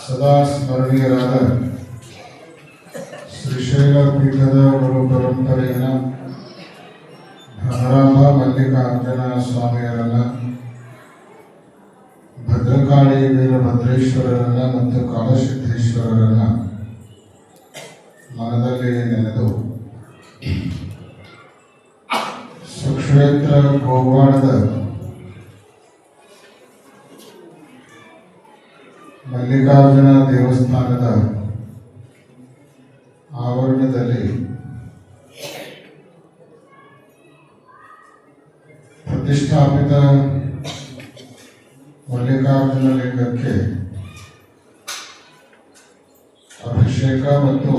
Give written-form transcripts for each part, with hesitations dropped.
ಸದಾ ಸ್ಮರಣೀಯರಾದ ಶ್ರೀಶೈಲ ಪೀಠದ ಗುರು ಪರಂಪರೆಯನ್ನು ಭ್ರಮರಾಂಬ ಮಲ್ಲಿಕಾರ್ಜುನ ಸ್ವಾಮಿಯರನ್ನ, ಭದ್ರಕಾಳಿ ವೀರಭದ್ರೇಶ್ವರರನ್ನ ಮತ್ತು ಕಾಳಸಿದ್ದೇಶ್ವರರನ್ನ ಮನದಲ್ಲಿ ನೆನೆದು ಸುಕ್ಷೇತ್ರ ಗೋವಾಡದ ಮಲ್ಲಿಕಾರ್ಜುನ ದೇವಸ್ಥಾನದ ಆವರಣದಲ್ಲಿ ಪ್ರತಿಷ್ಠಾಪಿತ ಮಲ್ಲಿಕಾರ್ಜುನ ಲಿಂಗಕ್ಕೆ ಅಭಿಷೇಕ ಮತ್ತು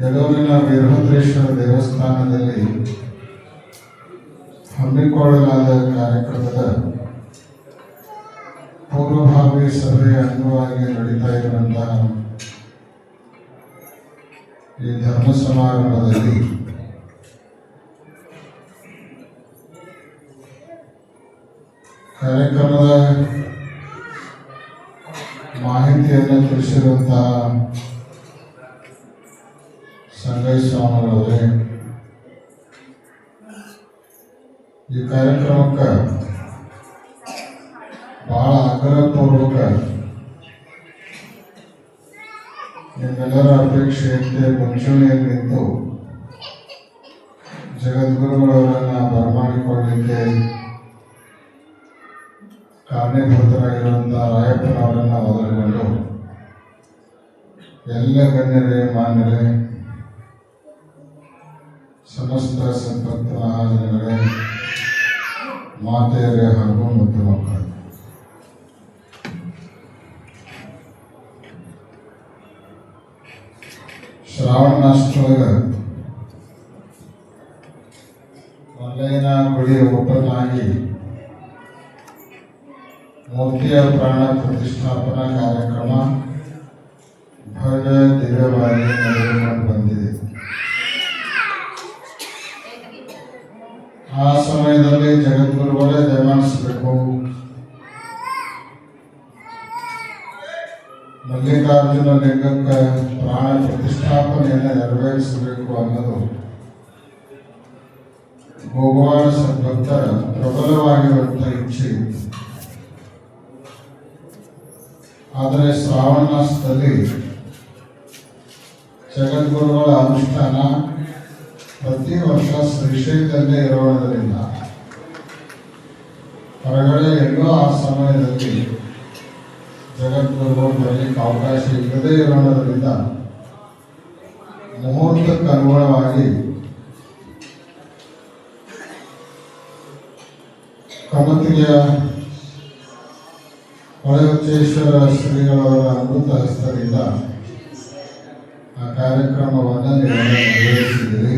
ಯಡೂರಿನ ವೀರಭದ್ರೇಶ್ವರ ದೇವಸ್ಥಾನದಲ್ಲಿ ಹಮ್ಮಿಕೊಳ್ಳಲಾದ ಕಾರ್ಯಕ್ರಮದ ಪೂರ್ವಭಾವಿ ಸಭೆಯ ಅಂಗವಾಗಿ ನಡೀತಾ ಇರುವಂತಹ ಈ ಧರ್ಮ ಸಮಾರಂಭದಲ್ಲಿ ಕಾರ್ಯಕ್ರಮದ ಮಾಹಿತಿಯನ್ನು ತಿಳಿಸಿರುವಂತಹ ಸಂಗಯ್ಯ ಸ್ವಾಮಿಗಳವರೇ, ಈ ಕಾರ್ಯಕ್ರಮಕ್ಕೆ ಬಹಳ ಆಗ್ರಹಪೂರ್ವಕ ನಿಮ್ಮೆಲ್ಲರ ಅಪೇಕ್ಷೆಯಂತೆ ಮುಂಚೂಣಿಯಲ್ಲಿ ನಿಂತು ಜಗದ್ಗುರುಗಳವರನ್ನು ಬರಮಾಡಿಕೊಳ್ಳಲಿಕ್ಕೆ ಕಾರಣೀಭೂತರಾಗಿರುವಂತಹ ರಾಯಪ್ಪನವರನ್ನು ಮೊದಲುಗೊಂಡು ಎಲ್ಲ ಗಣ್ಯರೇ, ಮಾನ್ಯರೇ, ಸಮಸ್ತ ಸಂಪತ್ತು ಮಹಾಜನಗಳೇ, ಮಾತೆಯರೇ ಹಾಗೂ ಮತ್ತು ಮಕ್ಕಳು, ಶ್ರಾವಣ ಮಾಸದೊಳಗೆ ಮಲ್ಲಯ್ಯನ ಗುಡಿ ಓಪನ್ ಆಗಿ ಮೂರ್ತಿಯ ಪ್ರಾಣ ಪ್ರತಿಷ್ಠಾಪನಾ ಕಾರ್ಯಕ್ರಮ ಭವ್ಯ ದಿವ್ಯವಾಗಿ ನಡೆದುಕೊಂಡು ಬಂದಿದೆ. ಆ ಸಮಯದಲ್ಲಿ ಜಗದ್ಗುರುಗಳೇ ದಯಮಾಡಿಸಬೇಕು, ಮಲ್ಲಿಕಾರ್ಜುನ ಲಿಂಗಕ್ಕೆ ಪ್ರಾಣ ಪ್ರತಿಷ್ಠಾಪನೆಯನ್ನು ನೆರವೇರಿಸಬೇಕು ಅನ್ನೋದು ಗೋವಾಡ ಭಕ್ತರ ಪ್ರಬಲವಾಗಿರುವಂತಹ ಇಚ್ಛೆ. ಆದರೆ ಶ್ರಾವಣ ಮಾಸದಲ್ಲಿ ಜಗದ್ಗುರುಗಳ ಅನುಷ್ಠಾನ ಪ್ರತಿ ವರ್ಷ ಶ್ರೀಶೈಲದಲ್ಲೇ ಇರೋದರಿಂದ ಹೊರಗಡೆ ಎಲ್ಲೋ ಆ ಸಮಯದಲ್ಲಿ ಜಗದ್ಗುರುಗಳು ಬರಲಿಕ್ಕೆ ಅವಕಾಶ ಇಲ್ಲದೇ ಇರೋದರಿಂದ ಮುಹೂರ್ತಕ್ಕೆ ಅನುಗುಣವಾಗಿ ಕಮತಿಯ ಹೊಳೆಹುಚ್ಚೇಶ್ವರ ಶ್ರೀಗಳವರ ಅಮೃತ ಹಸ್ತದಿಂದ ಆ ಕಾರ್ಯಕ್ರಮವನ್ನು ನೆರವೇರಿಸಿದಿರಿ.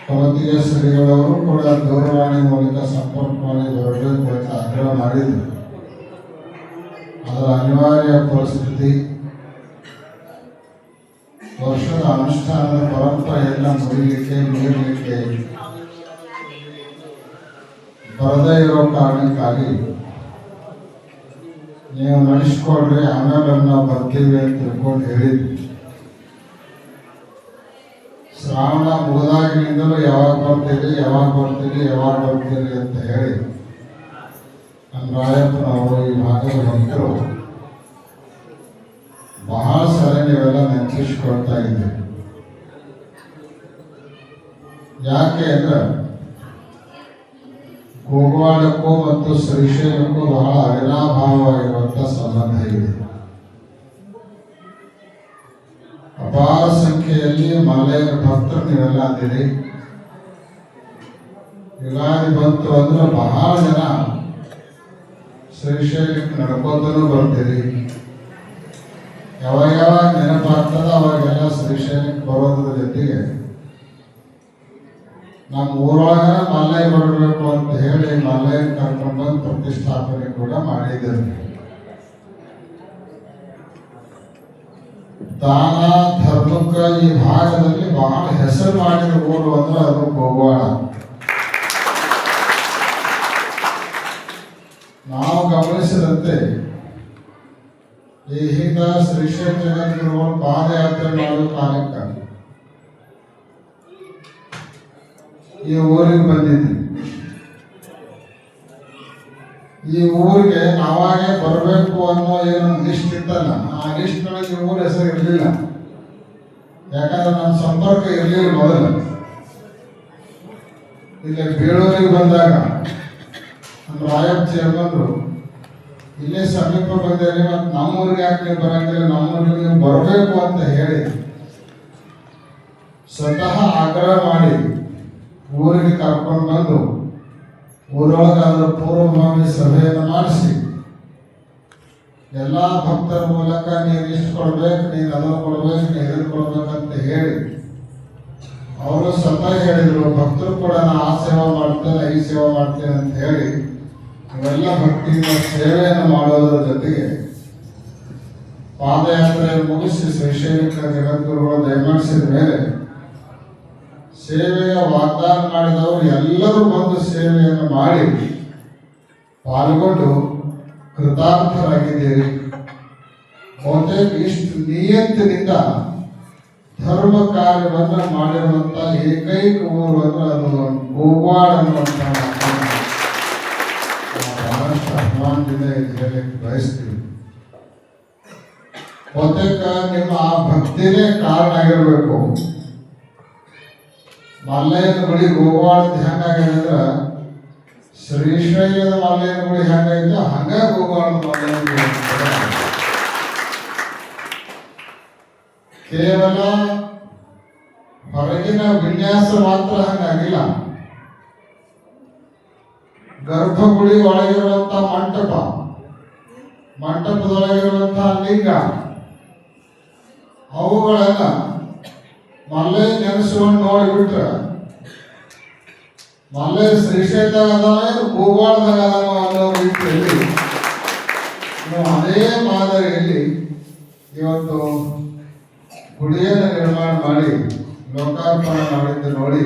ಕಮತಿಯ ಶ್ರೀಗಳವರು ಕೂಡ ದೂರವಾಣಿ ಮೂಲಕ ಸಂಪರ್ಕ ಮಾಡಿ ಬರಬೇಕು ಅಂತ ಆಗ್ರಹ ಮಾಡಿದರು. ಅದರ ಅನಿವಾರ್ಯ ಪರಿಸ್ಥಿತಿ ವರ್ಷದ ಅನುಷ್ಠಾನದ ಪರಂಪರೆಯನ್ನು ಮೀರಲಿಕ್ಕೆ ಬರದೇ ಇರೋ ಕಾರಣಕ್ಕಾಗಿ ನೀವು ನಡೆಸ್ಕೊಡ್ರಿ, ಆಮೇಲೆ ನಾವು ಬರ್ತೀವಿ ಅಂತ ತಿಳ್ಕೊಂಡು ಹೇಳಿದ್ವಿ. ಶ್ರಾವಣ ಮುಗಿದಾಗಿನಿಂದಲೂ ಯಾವಾಗ ಬರ್ತೀರಿ ಅಂತ ಹೇಳಿ ನಮ್ಮ ರಾಯಪ್ಪನವರು ಈ ಭಾಗದ ಭಕ್ತರು ಬಹಳ ಸಲ ನೀವೆಲ್ಲ ನೆನಪಿಸ್ಕೊಳ್ತಾ ಇದ್ದೀವಿ. ಯಾಕೆ ಅಂದ್ರೆ ಗೋವಾಡಕ್ಕೂ ಮತ್ತು ಶ್ರೀಶೈಲಕ್ಕೂ ಬಹಳ ಅವಿನಾಭಾವವಾಗಿರುವಂತಹ ಸಂಬಂಧ ಇದೆ. ಅಪಾರ ಸಂಖ್ಯೆಯಲ್ಲಿ ಮಲಯ ಭಕ್ತರು ನೀವೆಲ್ಲ ಅಂದಿರಿ. ಯುಗಾದಿ ಬಂತು ಅಂದ್ರೆ ಬಹಳ ಜನ ಶ್ರೀಶೈಲಕ್ಕೆ ನಡ್ಕೋತನೂ ಬರ್ತೀರಿ. ಯಾವಾಗ ನೆನಪಾಗ್ತದ ಅವಾಗೆಲ್ಲ ಶ್ರೀಶೈಲಕ್ಕೆ ಬರೋದ್ರ ಜೊತೆಗೆ ನಮ್ಮ ಊರೊಳಗ ಮಲ್ಲಯ್ಯ ಬರಬೇಕು ಅಂತ ಹೇಳಿ ಮಲ್ಲಯ್ಯ ಕರ್ಕೊಂಡು ಬಂದು ಪ್ರತಿಷ್ಠಾಪನೆ ಕೂಡ ಮಾಡಿದ್ದೇವೆ. ದಾನ ಧರ್ಮಕ್ಕೆ ಈ ಭಾಗದಲ್ಲಿ ಬಹಳ ಹೆಸರು ಮಾಡಿದ ಊರು ಅಂದ್ರೆ ಅದು ಗೋವಾಡ. ನಾವು ಗಮನಿಸಿದಂತೆ ಈ ಹಿಂದ ಶ್ರೀಶೈಲ ಜಗದ್ಗುರುಗಳು ಪಾದಯಾತ್ರೆ ಮಾಡೋ ಕಾಲಕ್ಕೆ ಈ ಊರಿಗೆ ಬಂದಿದ್ವಿ. ಈ ಊರಿಗೆ ನಾವಾಗೆ ಬರಬೇಕು ಅನ್ನೋ ಏನು ಲಿಸ್ಟ್ ಇತ್ತಲ್ಲ, ಆ ಲಿಸ್ಟ್ ನೊಳಗೆ ಊರ ಹೆಸರು ಇರಲಿಲ್ಲ. ಯಾಕಂದ್ರೆ ನಮ್ಮ ಸಂಪರ್ಕ ಇರಲಿಲ್ಲ. ಮೊದಲು ಇಲ್ಲಿ ಬೇಳೂರಿಗೆ ಬಂದಾಗ ನಮ್ಮ ರಾಯಪ್ಪ ಚೇರ್ಮನ್ರು ಇಲ್ಲೇ ಸಮೀಪ ಬಂದೇರಿ, ಮತ್ತು ನಮ್ಮೂರಿಗೆ ಯಾಕೆ ನೀವು ಬರಂಗಿಲ್ಲ, ನಮ್ಮೂರಿಗೆ ನೀವು ಬರಬೇಕು ಅಂತ ಹೇಳಿ ಸ್ವತಃ ಆಗ್ರಹ ಮಾಡಿ ಊರಿಗೆ ಕರ್ಕೊಂಡು ಬಂದು ಊರೊಳಗೆ ಅದರ ಪೂರ್ವಭಾವಿ ಸಭೆಯನ್ನು ಮಾಡಿಸಿ ಎಲ್ಲ ಭಕ್ತರ ಮೂಲಕ ನೀನು ಇಷ್ಟು ಕೊಡ್ಬೇಕು, ನೀನು ಅದನ್ನು ಕೊಡ್ಬೇಕು, ನೀನು ಇದನ್ನು ಕೊಡ್ಬೇಕಂತ ಹೇಳಿ ಅವರು ಸ್ವತಃ ಹೇಳಿದ್ರು. ಭಕ್ತರು ಕೂಡ ನಾನು ಆ ಸೇವಾ ಮಾಡ್ತೇನೆ, ಈ ಸೇವಾ ಮಾಡ್ತೇನೆ ಅಂತ ಹೇಳಿ ಇವೆಲ್ಲ ಭಕ್ತಿಯಿಂದ ಸೇವೆಯನ್ನು ಮಾಡೋದರ ಜೊತೆಗೆ ಪಾದಯಾತ್ರೆ ಮುಗಿಸಿ ಶ್ರೀಶೈಲಕ್ಕೆ ಜಗದ್ಗುರುಗಳು ದಯಮಾಡಿಸಿದ ಮೇಲೆ ಸೇವೆಯ ವಾಗ್ದಾನ ಮಾಡಿದವರು ಎಲ್ಲರೂ ಬಂದು ಸೇವೆಯನ್ನು ಮಾಡಿ ಪಾಲ್ಗೊಂಡು ಕೃತಾರ್ಥರಾಗಿದ್ದೀರಿ. ಬಹುತೇಕ ಇಷ್ಟು ನಿಯಂತ್ರಣದಿಂದ ಧರ್ಮ ಕಾರ್ಯವನ್ನು ಮಾಡಿರುವಂತ ಏಕೈಕ ಊರು ಅಂದ್ರೆ ಅದು ಗೋವಾಡ ಅನ್ನುವಂತ ಬಹಳಷ್ಟು ಅಭಿಮಾನದಿಂದ ಹೇಳಲಿಕ್ಕೆ ಬಯಸ್ತೀವಿ. ಬಹುತೇಕ ನಿಮ್ಮ ಆ ಭಕ್ತಿನೇ ಕಾರಣ ಆಗಿರ್ಬೇಕು. ಮಲ್ಲಯ್ಯನ ಗುಡಿ ಗೋವಾಳದ ಹೆಂಗಾಗಿದೆ ಅಂದ್ರೆ ಶ್ರೀಶೈಲದ ಮಲ್ಲಯ್ಯನ ಗುಡಿ ಹೆಂಗಾಯ್ತು ಹಂಗ ಗೋವಾಳದ ಮಲ್ಲಯ್ಯನ ಗುಡಿ. ಕೇವಲ ಹೊರಗಿನ ವಿನ್ಯಾಸ ಮಾತ್ರ ಹಂಗಾಗಿಲ್ಲ. ಗರ್ಭಗುಡಿ ಒಳಗಿರುವಂತ ಮಂಟಪ, ಮಂಟಪದೊಳಗಿರುವಂತಹ ಲಿಂಗ, ಅವುಗಳನ್ನ ಮಲ್ಲಯ್ಯ ನೆನೆಸ್ಕೊಂಡು ನೋಡಿಬಿಟ್ರೆ ಮಲ್ಲಯ್ಯ ಶ್ರೀಶೈಲದಾಗ ಅದಾವ ಗೋವಾಳದಾಗ ಅದಾವ ಅನ್ನೋ ರೀತಿಯಲ್ಲಿ ಅದೇ ಮಾದರಿಯಲ್ಲಿ ಇವತ್ತು ಗುಡಿಯನ್ನು ನಿರ್ಮಾಣ ಮಾಡಿ ಲೋಕಾರ್ಪಣೆ ಮಾಡಿದ್ದು ನೋಡಿ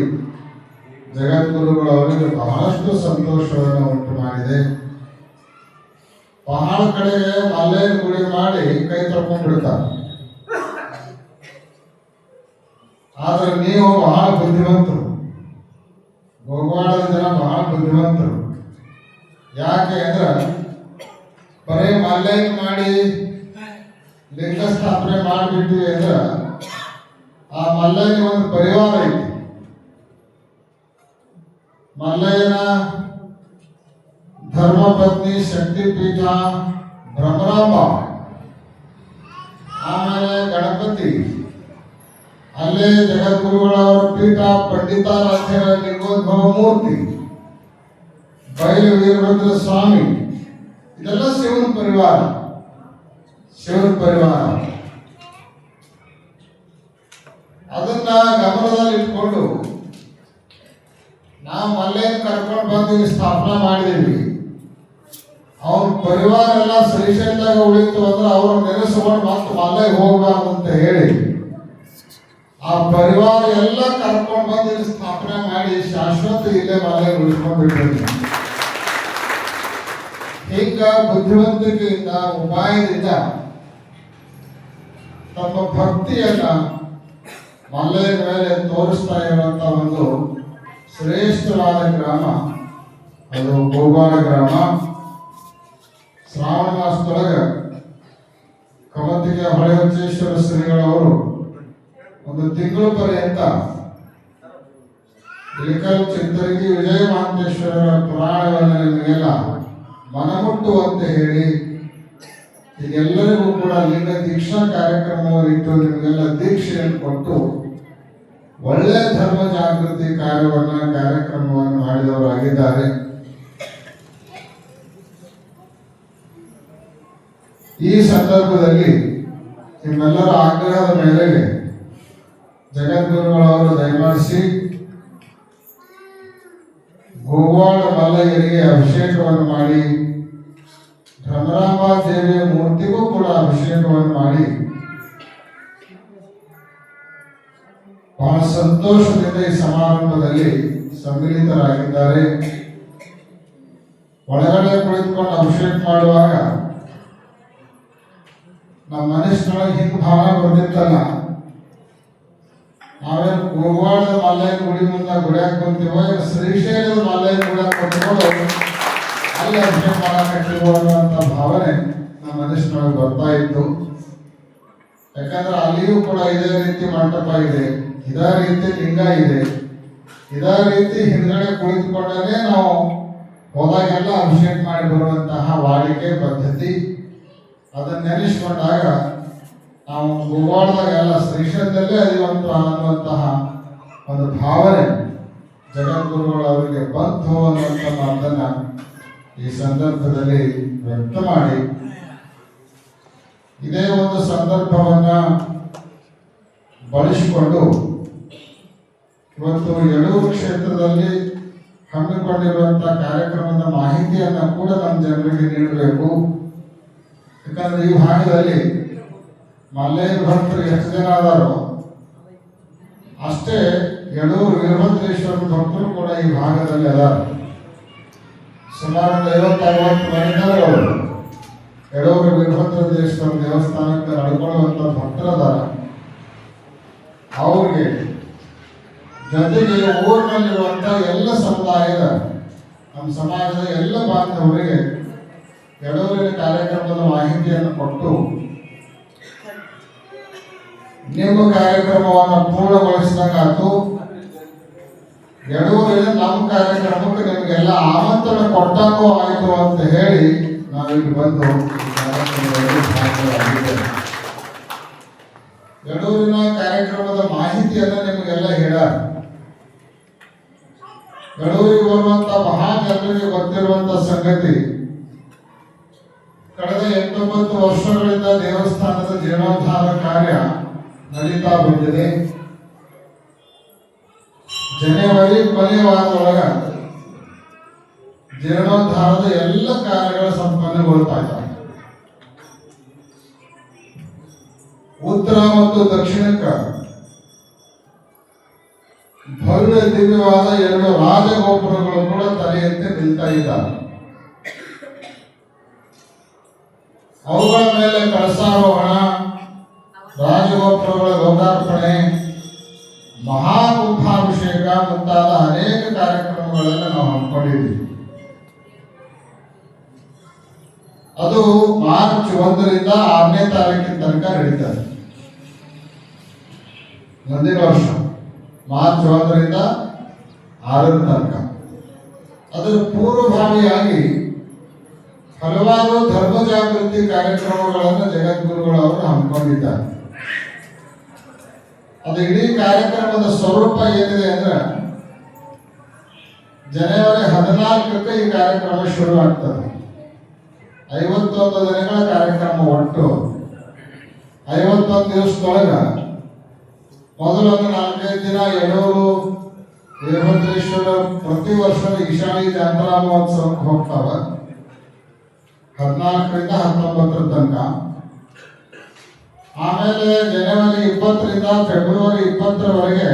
ಜಗದ್ಗುರುಗಳು ಅವರಿಗೆ ಬಹಳಷ್ಟು ಸಂತೋಷವನ್ನು ಉಂಟು ಮಾಡಿದೆ. ಬಹಳ ಕಡೆ ಮಲ್ಲಯ್ಯನ ಗುಡಿ ಮಾಡಿ ಕೈ ತೊಳ್ಕೊಂಡ್ಬಿಡ್ತಾರೆ. ಆದ್ರೆ ನೀವು ಬಹಳ ಬುದ್ಧಿವಂತರು, ಗೋವಾಳದ ಜನ ಬಹಳ ಬುದ್ಧಿವಂತರು. ಯಾಕೆ ಅಂದ್ರೆ ಬರೀ ಮಲ್ಲಯ್ಯನ ಮಾಡಿ ಲಿಂಗ ಸ್ಥಾಪನೆ ಮಾಡಿಬಿಟ್ಟಿವಿ ಅಂದ್ರೆ ಆ ಮಲ್ಲಯ್ಯನ ಒಂದು ಪರಿವಾರ ಐತಿ. ಮಲ್ಲಯ್ಯನ ಧರ್ಮಪತ್ನಿ ಶಕ್ತಿಪೀಠ ಭ್ರಮರಾಂಬ, ಆಮೇಲೆ ಗಣಪತಿ, ಅಲ್ಲೇ ಜಗದ್ಗುರುಗಳವರ ಪೀಠ ಪಂಡಿತಾರಾಧ್ಯರ ಲಿಂಗೋದ್ಭವ ಮೂರ್ತಿ, ಬಯಲು ವೀರಭದ್ರ ಸ್ವಾಮಿ, ಇದೆಲ್ಲ ಶಿವನ ಪರಿವಾರ. ಶಿವನ ಪರಿವಾರ ಅದನ್ನ ಗಮನದಲ್ಲಿ ಇಟ್ಕೊಂಡು ನಾವು ಮಲ್ಲಯ್ಯನ ಕರ್ಕೊಂಡು ಬಂದು ಸ್ಥಾಪನೆ ಮಾಡಿದೀವಿ. ಅವ್ರ ಪರಿವಾರ ಎಲ್ಲ ಶ್ರೀಶೈಲದಾಗ ಉಳಿತು ಅಂದ್ರೆ ಅವ್ರ ನೆನೆಸ್ಕೊಂಡು ಮತ್ತೆ ಮಲ್ಲಯ್ಯ ಹೋಗಬಾರ್ದು ಅಂತ ಹೇಳಿ ಆ ಪರಿವಾರ ಎಲ್ಲ ಕರ್ಕೊಂಡು ಬಂದು ಸ್ಥಾಪನೆ ಮಾಡಿ ಶಾಶ್ವತ ಇಲ್ಲೇ ಮಲ್ಲಯ್ಯ ಉಳಿಸ್ಕೊಂಡ್ಬಿಟ್ಟಿದ್ವಿ. ಹೀಗ ಬುದ್ಧಿವಂತಿಕೆಯಿಂದ ಉಪಾಯದಿಂದ ತಮ್ಮ ಭಕ್ತಿಯನ್ನ ಮಲ್ಲಯ್ಯನ ಮೇಲೆ ತೋರಿಸ್ತಾ ಇರುವಂತ ಒಂದು ಶ್ರೇಷ್ಠವಾದ ಗ್ರಾಮ ಅದು ಗೋವಾಳ ಗ್ರಾಮ. ಶ್ರಾವಣ ಮಾಸದೊಳಗೆ ಕಮತಿಗೆ ಹೊಳೆಹೊಚ್ಚೇಶ್ವರ ಶ್ರೀಗಳವರು ಒಂದು ತಿಂಗಳು ಪರ್ಯಂತ ಇಳಕಲ್ ಚಿತ್ತರಗಿ ವಿಜಯ ಮಹಾಂತೇಶ್ವರರ ಪುರಾಣವನ್ನು ನಿಮಗೆಲ್ಲ ಮನಮುಟ್ಟುವಂತೆ ಹೇಳಿ ಇದೆಲ್ಲರಿಗೂ ಕೂಡ ಲಿಂಗ ದೀಕ್ಷಾ ಕಾರ್ಯಕ್ರಮವಿತ್ತು. ನಿಮಗೆಲ್ಲ ದೀಕ್ಷೆಯನ್ನು ಕೊಟ್ಟು ಒಳ್ಳೆಯ ಧರ್ಮ ಜಾಗೃತಿ ಕಾರ್ಯಕ್ರಮವನ್ನು ಮಾಡಿದವರಾಗಿದ್ದಾರೆ. ಈ ಸಂದರ್ಭದಲ್ಲಿ ನಿಮ್ಮೆಲ್ಲರ ಆಗ್ರಹದ ಮೇರೆಗೆ ಜಗದ್ಗುರುಗಳವರು ದಯಮಾಡಿಸಿ ಗೋವಾಳ ಮಲ್ಲಯ್ಯರಿಗೆ ಅಭಿಷೇಕವನ್ನು ಮಾಡಿ ಭ್ರಮರಾಂಬಾ ದೇವಿಯ ಮೂರ್ತಿಗೂ ಕೂಡ ಅಭಿಷೇಕವನ್ನು ಮಾಡಿ ಬಹಳ ಸಂತೋಷದಿಂದ ಈ ಸಮಾರಂಭದಲ್ಲಿ ಸಮ್ಮಿಲಿತರಾಗಿದ್ದಾರೆ. ಒಳಗಡೆ ಕುಳಿತುಕೊಂಡು ಅಭಿಷೇಕ ಮಾಡುವಾಗ ನಮ್ಮ ಮನಸ್ಸಿನೊಳಗೆ ಹಿಂಗೆ ಭಾವ ಬಂದಿತ್ತಲ್ಲ, ನಾವೇನು ಗೋವಾಳದ ಮಲ್ಲಯ್ಯನ ಗುಡಿ ಮುಂದೆ ಗುಡಿಯಾಗ ಕುಂತೀವೋ, ಶ್ರೀಶೈಲದ ಮಲ್ಲಯ್ಯನ ಗುಡಿಯಾಗ ಕುಂತ್ಕೊಂಡು ಅಲ್ಲಿ ಅಭಿಷೇಕ ಮಾಡಕಟ್ಟಿರುವ ಅನ್ನುವಂಥ ಭಾವನೆ ನಮ್ಮ ಮನಸ್ಸಿನೊಳಗೆ ಬರ್ತಾ ಇತ್ತು. ಯಾಕಂದ್ರೆ ಅಲ್ಲಿಯೂ ಕೂಡ ಇದೇ ರೀತಿ ಮಂಟಪ ಇದೆ, ಇದೇ ರೀತಿ ಲಿಂಗ ಇದೆ, ಇದೇ ರೀತಿ ಹಿಂದ್ಗಡೆ ಕುಳಿತುಕೊಂಡೇ ನಾವು ಹೋದಾಗೆಲ್ಲ ಅಭಿಷೇಕ ಮಾಡಿ ಬರುವಂತಹ ವಾಡಿಕೆ ಪದ್ಧತಿ. ಅದನ್ನ ನೆನೆಸ್ಕೊಂಡಾಗ ನಾವು ಗೋವಾಳದಾಗೆಲ್ಲ ಶ್ರೀಶೈಲದಲ್ಲೇ ಅರಿಯುವಂತ ಅನ್ನುವಂತಹ ಒಂದು ಭಾವನೆ ಜಗದ್ಗುರುಗಳು ಅವರಿಗೆ ಬಂತು ಅನ್ನುವಂಥ ಮಾತನ್ನ ಈ ಸಂದರ್ಭದಲ್ಲಿ ವ್ಯಕ್ತ ಮಾಡಿ, ಇದೇ ಒಂದು ಸಂದರ್ಭವನ್ನ ಬಳಸಿಕೊಂಡು ಇವತ್ತು ಯಡೂರು ಕ್ಷೇತ್ರದಲ್ಲಿ ಹಮ್ಮಿಕೊಂಡಿರುವಂತಹ ಕಾರ್ಯಕ್ರಮದ ಮಾಹಿತಿಯನ್ನ ಕೂಡ ನಮ್ಮ ಜನರಿಗೆ ನೀಡಬೇಕು. ಯಾಕಂದ್ರೆ ಈ ಭಾಗದಲ್ಲಿ ಮಲ್ಲಯ್ಯ ಭಕ್ತರು ಎಷ್ಟು ಜನ ಅದಾರೋ ಅಷ್ಟೇ ಯಡೂರು ವೀರಭದ್ರೇಶ್ವರ ಭಕ್ತರು ಕೂಡ ಈ ಭಾಗದಲ್ಲಿ ಅದಾರ. ಸುಮಾರು 50-60 ಮನೆಗಳು ಯಡೂರು ವೀರಭದ್ರೇಶ್ವರ ದೇವಸ್ಥಾನಕ್ಕೆ ನಡ್ಕೊಳ್ಳುವಂತ ಭಕ್ತರದಾರ. ಅವ್ರಿಗೆ ಜೊತೆಗೆ ಊರಿನಲ್ಲಿರುವಂತ ಎಲ್ಲ ಸಮುದಾಯದ ನಮ್ಮ ಸಮಾಜದ ಎಲ್ಲ ಬಾಂಧವರಿಗೆ ಯಡೂರಿನ ಕಾರ್ಯಕ್ರಮದ ಮಾಹಿತಿಯನ್ನು ಕೊಟ್ಟು ನಿಮ್ಮ ಕಾರ್ಯಕ್ರಮವನ್ನು ಪೂರ್ಣಗೊಳಿಸಿದಂಗಾತು. ಯಡೂರಿನ ನಮ್ಮ ಕಾರ್ಯಕ್ರಮಕ್ಕೆ ನಿಮಗೆಲ್ಲ ಆಮಂತ್ರಣ ಕೊಟ್ಟಂಗೂ ಆಯಿತು ಅಂತ ಹೇಳಿ ನಾವಿಲ್ಲಿ ಬಂದು ಯಡೂರಿನ ಕಾರ್ಯಕ್ರಮದ ಮಾಹಿತಿಯನ್ನು ನಿಮಗೆಲ್ಲ ಹೇಳ್ಯಾರ. ಯಡೂರಿಗೆ ಬರುವಂತ ಮಹಾಜನರಿಗೆ ಗೊತ್ತಿರುವಂತ ಸಂಗತಿ, ಕಳೆದ 89 ವರ್ಷಗಳಿಂದ ದೇವಸ್ಥಾನದ ಜೀರ್ಣೋದ್ಧಾರ ಕಾರ್ಯ ನಡೀತಾ ಬಂದಿದೆ. ಜನವರಿ ಕೊನೆಯ ವಾರದೊಳಗ ಜೀರ್ಣೋದ್ಧಾರದ ಎಲ್ಲ ಕಾರ್ಯಗಳು ಸಂಪನ್ನಗೊಳ್ತಾ ಇದ್ದಾವೆ. ಉತ್ತರ ಮತ್ತು ದಕ್ಷಿಣಕ್ಕ ಭವ್ಯ ದಿವ್ಯವಾದ 2 ರಾಜಗೋಪುರಗಳು ಕೂಡ ತಲೆ ಎತ್ತಿ ನಿಲ್ತಾ ಇದ್ದಾವೆ. ಅವುಗಳ ಮೇಲೆ ಕಳಸಾರೋಹಣ, ರಾಜಗೋಪುರಗಳ ಲೋಕಾರ್ಪಣೆ, ಮಹಾಕುಂಭಾಭಿಷೇಕ ಮುಂತಾದ ಅನೇಕ ಕಾರ್ಯಕ್ರಮಗಳನ್ನು ನಾವು ಹಮ್ಮಿಕೊಂಡಿದ್ದೀವಿ. ಅದು ಮಾರ್ಚ್ 1ರಿಂದ 6ನೇ ತಾರೀಕಿನ ತನಕ ನಡೀತದೆ. ಮುಂದಿನ ವರ್ಷ ಮಾರ್ಚ್ 1ರಿಂದ 6ರ ತನಕ. ಅದರ ಪೂರ್ವಭಾವಿಯಾಗಿ ಹಲವಾರು ಧರ್ಮ ಜಾಗೃತಿ ಕಾರ್ಯಕ್ರಮಗಳನ್ನು ಜಗದ್ಗುರುಗಳು ಅವರು ಹಮ್ಮಿಕೊಂಡಿದ್ದಾರೆ. ಅದು ಇಡೀ ಕಾರ್ಯಕ್ರಮದ ಸ್ವರೂಪ ಏನಿದೆ ಅಂದ್ರೆ, ಜನವರಿ 14ಕ್ಕೆ ಈ ಕಾರ್ಯಕ್ರಮ ಶುರು ಆಗ್ತದೆ. 51 ದಿನಗಳ ಕಾರ್ಯಕ್ರಮ. ಒಟ್ಟು 51 ದಿವಸದೊಳಗ ಮೊದಲೊಂದು 4-5 ದಿನ ಯಡೂರು ವೀರಭದ್ರೇಶ್ವರ ಪ್ರತಿ ವರ್ಷದ ಈಶಾನಿ ಜಾತ್ರಾ ಮಹೋತ್ಸವಕ್ಕೆ ಹೋಗ್ತಾವ. 14ರಿಂದ 19 ತನಕ. ಆಮೇಲೆ ಜನವರಿ 20ರಿಂದ ಫೆಬ್ರವರಿ 20ರವರೆಗೆ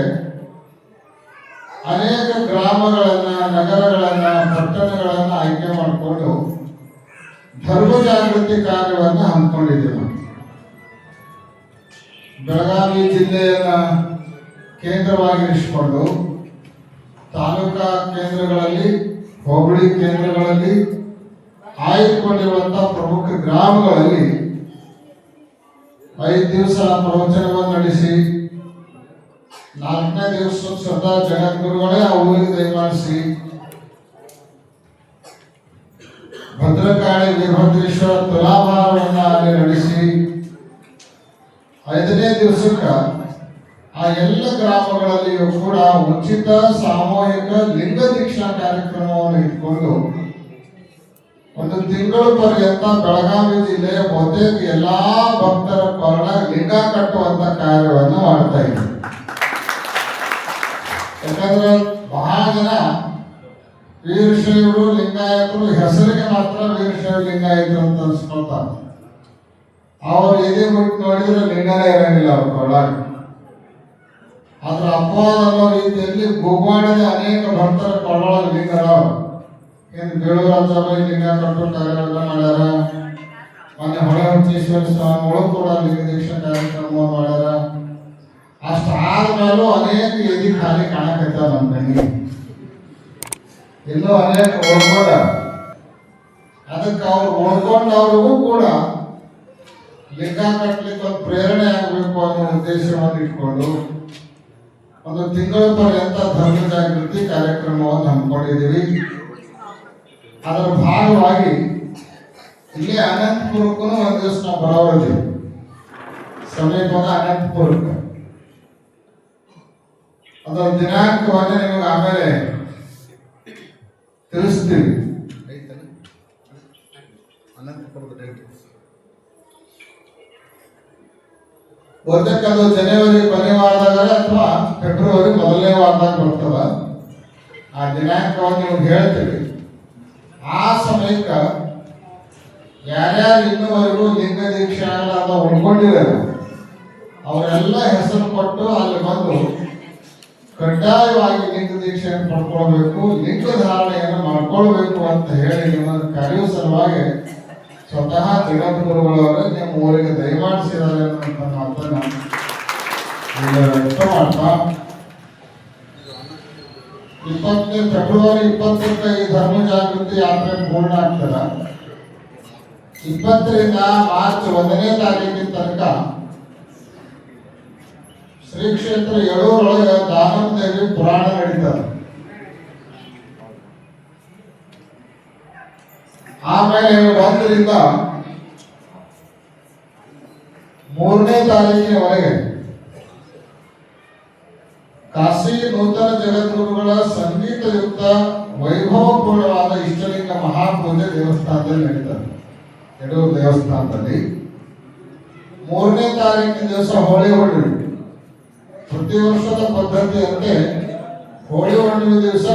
ಅನೇಕ ಗ್ರಾಮಗಳನ್ನ, ನಗರಗಳನ್ನ, ಪಟ್ಟಣಗಳನ್ನ ಆಯ್ಕೆ ಮಾಡಿಕೊಂಡು ಧರ್ಮ ಜಾಗೃತಿ ಕಾರ್ಯವನ್ನು ಹಮ್ಮಿಕೊಂಡಿದ್ದೀವಿ. ಬೆಳಗಾವಿ ಜಿಲ್ಲೆಯನ್ನ ಕೇಂದ್ರವಾಗಿರಿಸಿಕೊಂಡು ತಾಲೂಕಾ ಕೇಂದ್ರಗಳಲ್ಲಿ, ಹೋಬಳಿ ಕೇಂದ್ರಗಳಲ್ಲಿ ಆಯ್ದುಕೊಂಡಿರುವಂತಹ ಪ್ರಮುಖ ಗ್ರಾಮಗಳಲ್ಲಿ 5 ದಿವಸ ಪ್ರವಚನವನ್ನು ನಡೆಸಿ, 4ನೇ ದಿವಸ ಸ್ವತಃ ಜಗದ್ಗುರುಗಳೇ ಆ ಊರಿಗೆ ದಯಮಾಡಿಸಿ ಭದ್ರಕಾಳಿ ವೀರಭದ್ರೇಶ್ವರ ತುಲಾಭಾರವನ್ನು ಅಲ್ಲಿ ನಡೆಸಿ, 5ನೇ ದಿವಸಕ್ಕ ಆ ಎಲ್ಲ ಗ್ರಾಮಗಳಲ್ಲಿಯೂ ಕೂಡ ಉಚಿತ ಸಾಮೂಹಿಕ ಲಿಂಗ ದೀಕ್ಷಾ ಕಾರ್ಯಕ್ರಮವನ್ನು ಇಟ್ಕೊಂಡು 1 ತಿಂಗಳ ಪರ್ಯಂತ ಬೆಳಗಾವಿ ಜಿಲ್ಲೆಯ ಬಹುತೇಕ ಎಲ್ಲಾ ಭಕ್ತರ ಕೊರಳ ಲಿಂಗ ಕಟ್ಟುವಂತ ಕಾರ್ಯವನ್ನು ಮಾಡ್ತಾ ಇದ್ದೀವಿ. ಯಾಕಂದ್ರೆ ಬಹಳ ಜನ ವೀರಶೈವರು, ಲಿಂಗಾಯತರು ಹೆಸರಿಗೆ ಮಾತ್ರ ವೀರಶೈವ ಲಿಂಗಾಯತರು ಅಂತ ಅನ್ಸ್ಕೊಳ್ತಾರೆ. ಅವ್ರು ಎದೆ ಬಿಟ್ಟು ನೋಡಿದ್ರೆ ಲಿಂಗನೇ ಇರಂಗಿಲ್ಲ ಅವ್ರ ಕೊರಳಾಗ. ಅದ್ರ ಅಪವಾದ ಅನ್ನೋ ರೀತಿಯಲ್ಲಿ ಗೋವಾಡದ ಅನೇಕ ಭಕ್ತರ ಕೊರಳೊಳಗೆ ಲಿಂಗ ಅದಾವ. ಇನ್ನು ಬೇಳೂರು ಲಿಂಗ ಕಟ್ಟು ಕಾರ್ಯಕ್ರಮ ಮಾಡ್ಯಾರ. ಮೊನ್ನೆ ಹೊಳೆ ಹುಚ್ಚೇಶ್ವರ ಸ್ವಾಮಿಗಳು ಕೂಡ ಲಿಂಗ ದೀಕ್ಷಾ ಕಾರ್ಯಕ್ರಮ ಮಾಡ್ಯಾರ. ಅಷ್ಟಾದ ಮೇಲೂ ಅನೇಕ ಎದಿ ಖಾಲಿ ಕಾಣಕತ್ತಾವ ನಮ್ಮ ಕಣ್ಣಿಗೆ. ಇನ್ನೂ ಅನೇಕ ಓಡ್ಕೊಂಡ, ಅದಕ್ಕೆ ಅವ್ರು ಓಡ್ಕೊಂಡವ್ರಿಗೂ ಕೂಡ ಲಿಂಗ ಕಟ್ಟಲಿಕ್ಕೆ ಒಂದು ಪ್ರೇರಣೆ ಆಗಬೇಕು ಅನ್ನೋ ಉದ್ದೇಶವನ್ನು ಇಟ್ಕೊಂಡು ಒಂದು ತಿಂಗಳ ಪರ್ಯಂತ ಧರ್ಮ ಜಾಗೃತಿ ಕಾರ್ಯಕ್ರಮವನ್ನು ಹಮ್ಮಿಕೊಂಡಿದ್ದೀವಿ. ಅದರ ಭಾಗವಾಗಿ ಇಲ್ಲಿ ಅನಂತಪುರಕ್ಕೂ ಒಂದು ದಿವಸ ನಾವು ಬರೋದಿದ್ದೀವಿ. ಸಮೀಪದ ಅನಂತಪುರಕ್ಕೆ ಅದರ ದಿನಾಂಕವನ್ನು ನಿಮಗೆ ಆಮೇಲೆ ತಿಳಿಸ್ತೀವಿ. ಅನಂತಪುರದ ಡೇಟ್ ಬಹುತೇಕ ಅದು ಜನವರಿ ಕೊನೆ ವಾರದಾಗ ಅಥವಾ ಫೆಬ್ರವರಿ ಮೊದಲನೇ ವಾರದಾಗ ಬರ್ತದ. ಆ ದಿನಾಂಕವನ್ನು ನಿಮ್ಗೆ ಹೇಳ್ತೀವಿ. ಆ ಸಮಯಕ್ಕೆ ಯಾರ್ಯಾರು ಇನ್ನುವರೆಗೂ ಲಿಂಗ ದೀಕ್ಷೆ ಆಗಲಾರ್ದ ಉಳ್ಕೊಂಡಿದ್ದಾರೆ ಅವರೆಲ್ಲ ಹೆಸರು ಕೊಟ್ಟು ಅಲ್ಲಿ ಬಂದು ಕಡ್ಡಾಯವಾಗಿ ಲಿಂಗ ದೀಕ್ಷೆಯನ್ನು ಪಡ್ಕೊಳ್ಬೇಕು, ಲಿಂಗ ಧಾರಣೆಯನ್ನು ಮಾಡ್ಕೊಳ್ಬೇಕು ಅಂತ ಹೇಳಿ ನಿಮ್ಮನ್ನು ಕರೆಯುವ ಸಲುವಾಗಿ ಸ್ವತಃ ಜಗದ್ಗುರುಗಳವರೇ ನಿಮ್ಮ ಊರಿಗೆ ದಯಮಾಡಿಸಿದ್ದಾರೆ ಅನ್ನುವಂಥ ಮಾತನ್ನು ವ್ಯಕ್ತ ಮಾಡ್ತಾ, ಫೆಬ್ರವರಿ 20ಕ್ಕೆ ಈ ಧರ್ಮ ಜಾಗೃತಿ ಯಾತ್ರೆ ಪೂರ್ಣ ಆಗ್ತದ. 20ರಿಂದ ಮಾರ್ಚ್ 1ನೇ ತಾರೀಕಿನ ತನಕ ಶ್ರೀ ಕ್ಷೇತ್ರ ಯಳೂರೊಳಗೆ ದಾನಮದೇವಿ ಪುರಾಣ ನಡೀತದೆ. ಆಮೇಲೆ 1ರಿಂದ 3ನೇ ತಾರೀಕಿನವರೆಗೆ ಕಾಶಿ ನೂತನ ಜಗದ್ಗುರುಗಳ ಸಂಗೀತಯುಕ್ತ ವೈಭವಪೂರ್ಣವಾದ ಇಷ್ಟಲಿಂಗ ಮಹಾಪೂಜೆ ದೇವಸ್ಥಾನದಲ್ಲಿ ನಡೀತದೆ, ಯಡೂರು ದೇವಸ್ಥಾನದಲ್ಲಿ. 3ನೇ ತಾರೀಕಿನ ದಿವಸ ಹೋಳಿ ಹುಣ್ಣಿಮೆ. ಪ್ರತಿ ವರ್ಷದ ಪದ್ಧತಿಯಂತೆ ಹೋಳಿ ಹುಣ್ಣಿಮೆ ದಿವಸ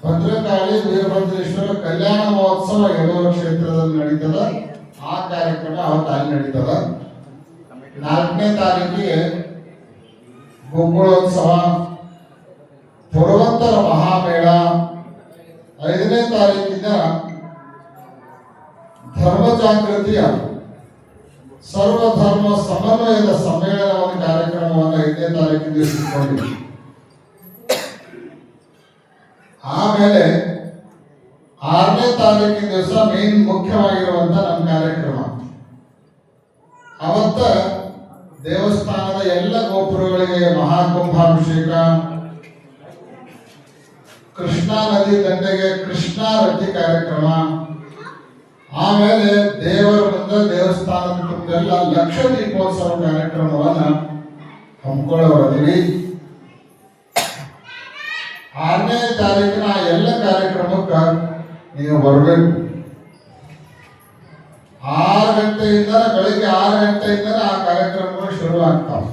ಭದ್ರಕಾಳಿ ವೀರಭದ್ರೇಶ್ವರ ಕಲ್ಯಾಣ ಮಹೋತ್ಸವ ಯಡೂರು ಕ್ಷೇತ್ರದಲ್ಲಿ ನಡೀತದ. ಆ ಕಾರ್ಯಕ್ರಮ ಅವತ್ತು ಅಲ್ಲಿ ನಡೀತದ. 4ನೇ ತಾರೀಕಿಗೆ ಗೋಕುಳೋತ್ಸವ, ಪುರವಂತರ ಮಹಾಮೇಳ. 5ನೇ ತಾರೀಕಿನ ಧರ್ಮ ಜಾಗೃತಿಯ ಸರ್ವಧರ್ಮ ಸಮನ್ವಯದ ಸಮ್ಮೇಳನದ ಕಾರ್ಯಕ್ರಮವನ್ನು 5ನೇ ತಾರೀಕಿಗೆ ಇಟ್ಟುಕೊಂಡಿದ್ವಿ. ಆಮೇಲೆ 6ನೇ ತಾರೀಕಿನ ದಿವಸ ಮೇನ್ ಮುಖ್ಯವಾಗಿರುವಂತ ನಮ್ಮ ಕಾರ್ಯಕ್ರಮ. ಅವತ್ತ ದೇವಸ್ಥಾನದ ಎಲ್ಲ ಗೋಪುರಗಳಿಗೆ ಮಹಾಕುಂಭಾಭಿಷೇಕ, ಕೃಷ್ಣಾ ನದಿ ದಂಡೆಗೆ ಕೃಷ್ಣಾ ರತಿ ಕಾರ್ಯಕ್ರಮ, ಆಮೇಲೆ ದೇವರ ಮುಂದೆ ದೇವಸ್ಥಾನದ ತುಂಬೆಲ್ಲ ಲಕ್ಷ ದೀಪೋತ್ಸವ ಕಾರ್ಯಕ್ರಮವನ್ನ ಹಮ್ಮಿಕೊಳ್ಳೋದಿವಿ. 6ನೇ ತಾರೀಕಿನ ಎಲ್ಲ ಕಾರ್ಯಕ್ರಮಕ್ಕೆ ನೀವು ಬರಬೇಕು. 6 ಗಂಟೆಯಿಂದ ಬೆಳಿಗ್ಗೆ 6 ಗಂಟೆಯಿಂದ ಆ ಕಾರ್ಯಕ್ರಮಗಳು ಶುರು ಆಗ್ತಾವೆ.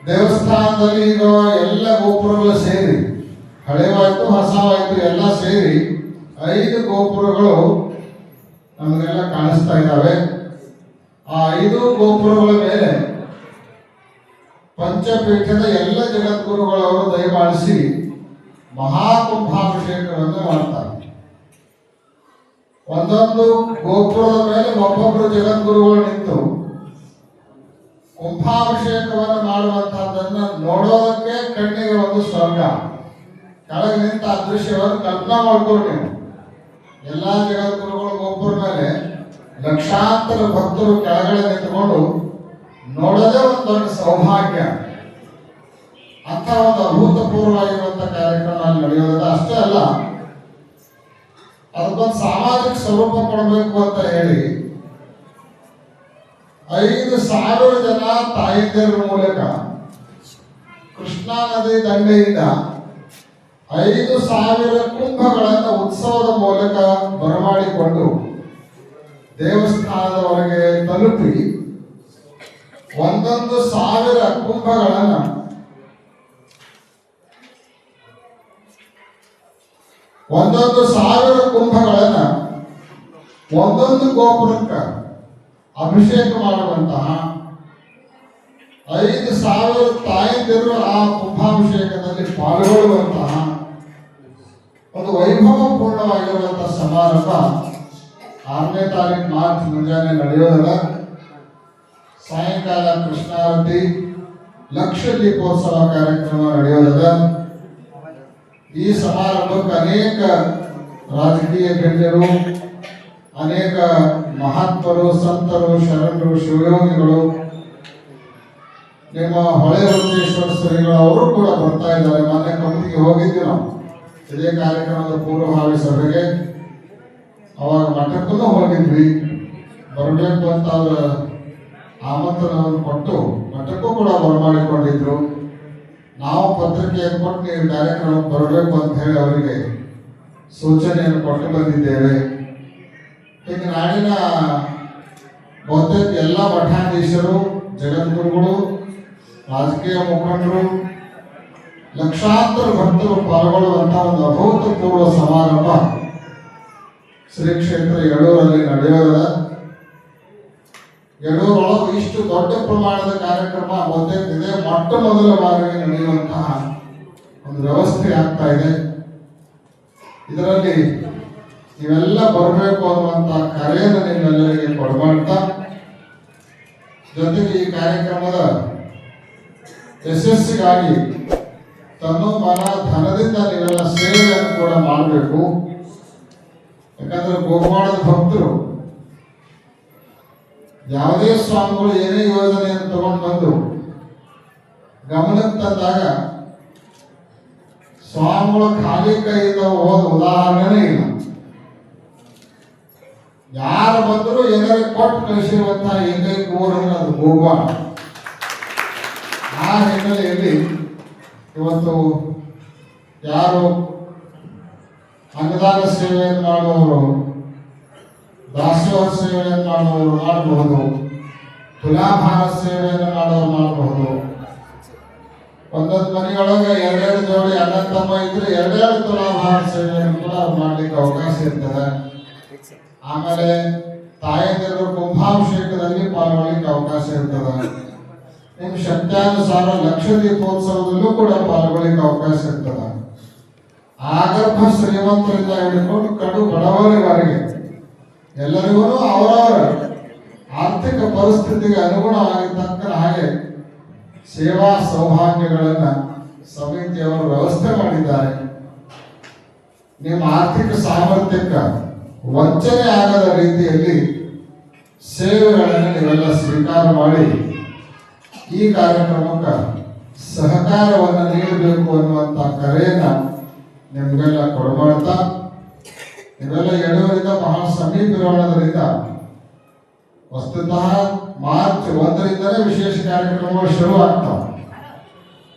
ದೇವಸ್ಥಾನದಲ್ಲಿ ಈಗ ಎಲ್ಲ ಗೋಪುರಗಳು ಸೇರಿ, ಹಳೆವಾಯ್ತು ಹೊಸವಾಯ್ತು ಎಲ್ಲ ಸೇರಿ 5 ಗೋಪುರಗಳು ನಮಗೆಲ್ಲ ಕಾಣಿಸ್ತಾ ಇದ್ದಾವೆ. ಆ 5 ಗೋಪುರಗಳ ಮೇಲೆ ಪಂಚಪೀಠದ ಎಲ್ಲ ಜಗದ್ಗುರುಗಳವರು ದಯಮಾಡಿಸಿ ಮಹಾಕುಂಭಾಭಿಷೇಕವನ್ನು ಮಾಡ್ತಾರೆ. ಒಂದೊಂದು ಗೋಪುರದ ಮೇಲೆ ಒಬ್ಬೊಬ್ಬರು ಜಗದ್ಗುರುಗಳು ನಿಂತು ಕುಂಭಾಭಿಷೇಕವನ್ನು ಮಾಡುವಂತಹದ್ದನ್ನ ನೋಡೋದಕ್ಕೆ ಕಣ್ಣಿಗೆ ಒಂದು ಸ್ವರ್ಗ. ಕೆಳಗೆ ನಿಂತ ಆ ದೃಶ್ಯವನ್ನು ಕಲ್ಪನಾ ಮಾಡ್ಕೊಂಡು ನೀವು ಎಲ್ಲಾ ಜಗದ್ಗುರುಗಳ ಗೋಪುರ ಮೇಲೆ ಲಕ್ಷಾಂತರ ಭಕ್ತರು ಕೆಳಗಡೆ ನಿಂತುಕೊಂಡು ನೋಡೋದೇ ಒಂದು ದೊಡ್ಡ ಸೌಭಾಗ್ಯ. ಅಂತ ಒಂದು ಅಭೂತಪೂರ್ವವಾಗಿರುವಂತ ಕಾರ್ಯಕ್ರಮ ಅಲ್ಲಿ ನಡೆಯೋದಿಲ್ಲ. ಅಷ್ಟೇ ಅಲ್ಲ, ಅದಕ್ಕೊಂದು ಸಾಮಾಜಿಕ ಸ್ವರೂಪ ಕೊಡಬೇಕು ಅಂತ ಹೇಳಿ 5,000 ಜನ ತಾಯಿಯರ ಮೂಲಕ ಕೃಷ್ಣಾ ನದಿ ದಂಡೆಯಿಂದ 5,000 ಕುಂಭಗಳನ್ನು ಉತ್ಸವದ ಮೂಲಕ ಬರಮಾಡಿಕೊಂಡು ದೇವಸ್ಥಾನದವರೆಗೆ ತಲುಪಿ 1,000 ಕುಂಭಗಳನ್ನು ಒಂದೊಂದು ಗೋಪುರಕ್ಕೆ ಅಭಿಷೇಕ ಮಾಡುವಂತಹ 5,000 ತಾಯಂದಿರು ಆ ಕುಂಭಾಭಿಷೇಕದಲ್ಲಿ ಪಾಲ್ಗೊಳ್ಳುವಂತಹ ಒಂದು ವೈಭವಪೂರ್ಣವಾಗಿರುವಂತಹ ಸಮಾರಂಭ 6ನೇ ತಾರೀಕು ಮಾರ್ಚ್ ಮುಂಜಾನೆ ನಡೆಯೋದಲ್ಲ. ಸಾಯಂಕಾಲ ಕೃಷ್ಣಾರತಿ, ಲಕ್ಷ ದೀಪೋತ್ಸವ ಕಾರ್ಯಕ್ರಮ ನಡೆಯೋದಲ್ಲ. ಈ ಸಮಾರಂಭಕ್ಕೆ ಅನೇಕ ರಾಜಕೀಯ ಗಣ್ಯರು, ಅನೇಕ ಮಹಾತ್ಮರು, ಸಂತರು, ಶರಣರು, ಶಿವಯೋಗಿಗಳು, ನಿಮ್ಮ ಹೊಳೆ ರುದ್ರೇಶ್ವರ ಶ್ರೀಗಳು ಅವರು ಕೂಡ ಬರ್ತಾ ಇದ್ದಾರೆ. ಮೊನ್ನೆ ಕಮಿಟಿಗೆ ಹೋಗಿದ್ವಿ ನಾವು ಇದೇ ಕಾರ್ಯಕ್ರಮದ ಪೂರ್ವಭಾವಿ ಸಭೆಗೆ. ಅವಾಗ ಮಠಕ್ಕೂ ಹೋಗಿದ್ವಿ. ಬರಬೇಕು ಅಂತ ಅವರ ಆಮಂತ್ರಣವನ್ನು ಕೊಟ್ಟು ಮಠಕ್ಕೂ ಕೂಡ ಬರಮಾಡಿಕೊಂಡಿದ್ರು. ನಾವು ಪತ್ರಿಕೆಯನ್ನು ಕೊಟ್ಟು ನೀವು ಕಾರ್ಯಕ್ರಮಕ್ಕೆ ಬರಬೇಕು ಅಂತ ಹೇಳಿ ಅವರಿಗೆ ಸೂಚನೆಯನ್ನು ಕೊಟ್ಟು ಬಂದಿದ್ದೇವೆ. ಈಗ ನಾಡಿನ ಬಹುತೇಕ ಎಲ್ಲ ಮಠಾಧೀಶರು, ಜಗದ್ಗುರುಗಳು, ರಾಜಕೀಯ ಮುಖಂಡರು, ಲಕ್ಷಾಂತರ ಭಕ್ತರು ಪಾಲ್ಗೊಳ್ಳುವಂತಹ ಒಂದು ಅಭೂತಪೂರ್ವ ಸಮಾರಂಭ ಶ್ರೀ ಕ್ಷೇತ್ರ ಯಡೂರಲ್ಲಿ ನಡೆಯೋದ. ಯಡೂರೊಳಗೆ ಇಷ್ಟು ದೊಡ್ಡ ಪ್ರಮಾಣದ ಕಾರ್ಯಕ್ರಮ ಬಹುತೇಕ ಇದೇ ಮೊಟ್ಟ ಮೊದಲ ಬಾರಿಗೆ ನಡೆಯುವಂತಹ ಒಂದು ವ್ಯವಸ್ಥೆ ಆಗ್ತಾ ಇದೆ. ಇದರಲ್ಲಿ ನೀವೆಲ್ಲ ಬರಬೇಕು ಅನ್ನುವಂತಹ ಕರೆಯನ್ನು ನಿಮ್ಮೆಲ್ಲರಿಗೆ ಕೊಡಮಾಡ್ತಾ, ಜೊತೆಗೆ ಈ ಕಾರ್ಯಕ್ರಮದ ಯಶಸ್ಸಿಗಾಗಿ ತನ್ನ ಮನ ಧನದಿಂದ ನೀವೆಲ್ಲ ಸೇವೆಯನ್ನು ಕೂಡ ಮಾಡಬೇಕು. ಯಾಕಂದ್ರೆ ಗೋಮಾಳದ ಭಕ್ತರು ಯಾವುದೇ ಸ್ವಾಮಿಗಳು ಏನೇ ಯೋಜನೆಯನ್ನು ತಗೊಂಡು ಬಂದು ಗಮನಕ್ಕೆ ತಂದಾಗ ಸ್ವಾಮಿಗಳು ಖಾಲಿ ಕೈಯಿಂದ ಹೋದ ಉದಾಹರಣೆನೇ ಇಲ್ಲ. ಯಾರು ಬಂದರೂ ಏನಾದ್ರು ಕೊಟ್ಟು ಕಳಿಸಿರುವಂತಹ ಏಕೈಕ ಊರು ಅದು ಗೋಮಾಳ. ಆ ಹಿನ್ನೆಲೆಯಲ್ಲಿ ಇವತ್ತು ಯಾರು ಅನ್ನದಾನ ಸೇವೆಯನ್ನು ಮಾಡುವವರು, ದಾಸೋಹ ಸೇವೆಯನ್ನು ಮಾಡುವವರು ಮಾಡಬಹುದು, ತುಲಾಭಾರ ಸೇವೆಯನ್ನು ಮಾಡುವವರು ಮಾಡಬಹುದು. ಒಂದೊಂದು ಮನೆಯೊಳಗೆ 2 ಜೋಡಿ ಅಣ್ಣ ತಮ್ಮ ಇದ್ರೆ 2 ತುಲಾಭಾರ ಸೇವೆಯನ್ನು ಕೂಡ ಮಾಡ್ಲಿಕ್ಕೆ ಅವಕಾಶ ಇರ್ತದೆ. ಆಮೇಲೆ ತಾಯಂದಿರು ಕುಂಭಾಭಿಷೇಕದಲ್ಲಿ ಪಾಲ್ಗೊಳ್ಳಿಕ್ಕೆ ಅವಕಾಶ ಇರ್ತದೆ. ನಿಮ್ಮ ಶಕ್ತ್ಯಾನುಸಾರ ಲಕ್ಷ ದೀಪೋತ್ಸವದಲ್ಲೂ ಕೂಡ ಪಾಲ್ಗೊಳ್ಳಿಕ್ಕೆ ಅವಕಾಶ ಇರ್ತದೆ. ಆಗರ್ಭ ಶ್ರೀಮಂತರಿಂದ ಹಿಡಿದುಕೊಂಡು ಕಡು ಬಡವರಿವರೆಗೆ ಎಲ್ಲರಿಗೂ ಅವರವರ ಆರ್ಥಿಕ ಪರಿಸ್ಥಿತಿಗೆ ಅನುಗುಣವಾಗಿರ್ತಕ್ಕ ಹಾಗೆ ಸೇವಾ ಸೌಭಾಗ್ಯಗಳನ್ನು ಸಮಿತಿಯವರು ವ್ಯವಸ್ಥೆ ಮಾಡಿದ್ದಾರೆ. ನಿಮ್ಮ ಆರ್ಥಿಕ ಸಾಮರ್ಥ್ಯಕ್ಕೆ ವಂಚನೆ ಆಗದ ರೀತಿಯಲ್ಲಿ ಸೇವೆಗಳನ್ನು ನೀವೆಲ್ಲ ಸ್ವೀಕಾರ ಮಾಡಿ ಈ ಕಾರ್ಯಕ್ರಮಕ್ಕೆ ಸಹಕಾರವನ್ನು ನೀಡಬೇಕು ಅನ್ನುವಂಥ ಕರೆಯನ್ನು ನಿಮಗೆಲ್ಲ ಕೊಡಮಾಡ್ತಾ, ಇವೆಲ್ಲ ಯಡೂರಿಂದ ಬಹಳ ಸಮೀಪ ಇರೋದ್ರಿಂದ ವಸ್ತುತಃ ಮಾರ್ಚ್ 1ರಿಂದಲೇ ವಿಶೇಷ ಕಾರ್ಯಕ್ರಮಗಳು ಶುರು ಆಗ್ತಾವೆ.